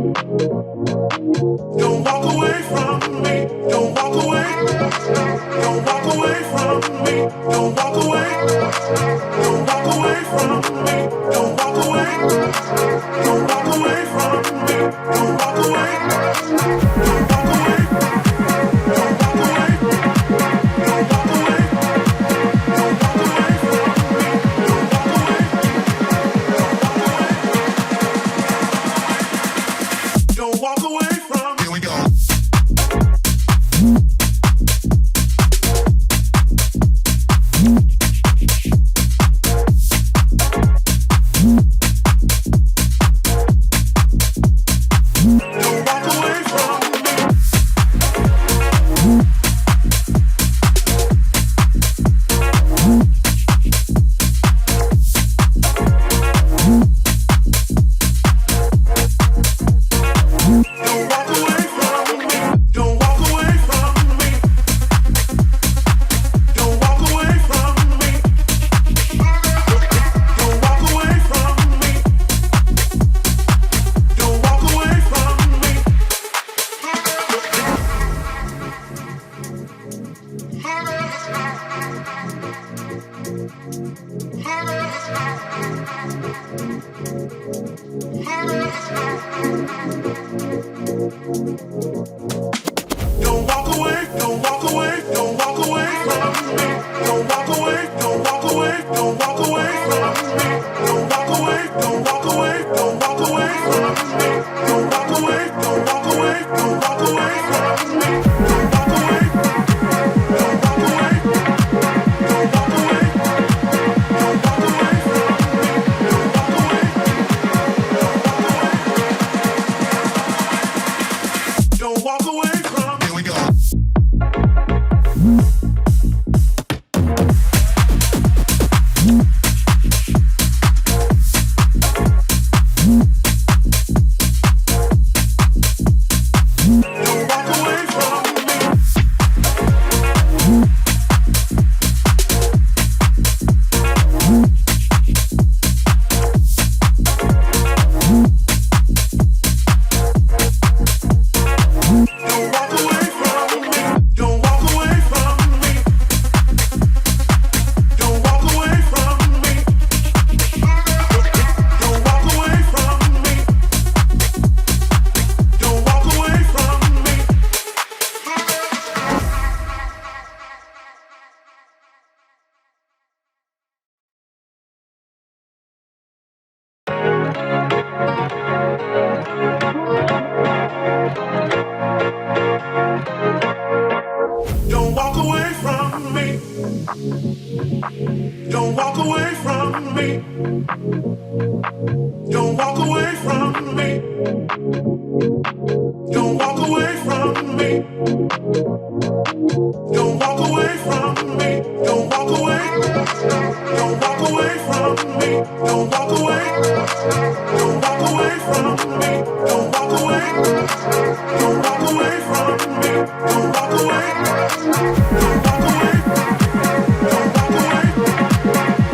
Don't walk away from me. Don't walk away. Don't walk away from me. Don't walk away. Don't walk away from me. Don't walk away. Don't walk away from me. Don't walk away. Don't walk away. Don't walk away. Don't walk away. Don't walk away from me. Don't walk away. Don't walk away from. Here we go. Don't walk away, don't walk away, don't walk away from me. Don't walk away, don't walk away, don't walk away from me. Don't walk away, don't walk away, don't walk away from me. Don't walk away, don't walk away, don't walk away from me. Don't walk away, don't walk away, don't walk away, don't walk away from me. Don't walk away, don't walk away from me. Here we go. Don't walk away from me. Don't walk away from me. Don't walk away from me. Don't walk away from me. Don't walk away from me. Don't walk away. Don't walk away from me. Don't walk away. Don't walk away from me. Don't walk away. Don't walk away from me. Don't walk away. Don't walk away. Don't walk away.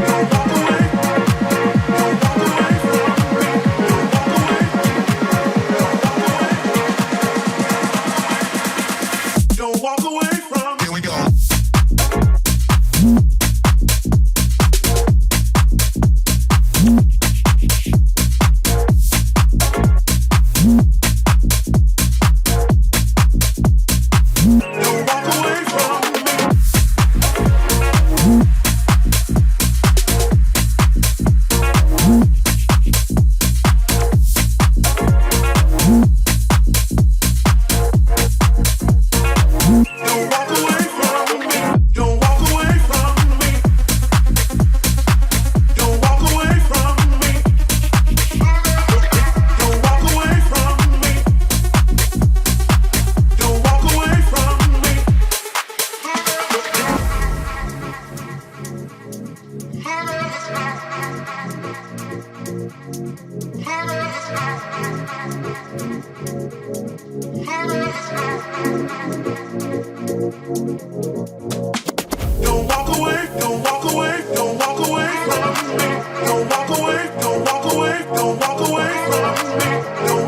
Don't walk away. Don't walk away from me. Don't walk away. Don't walk away from. Here we go. Don't walk away, don't walk away, don't walk away from me. Don't walk away, don't walk away, don't walk away from me. Don't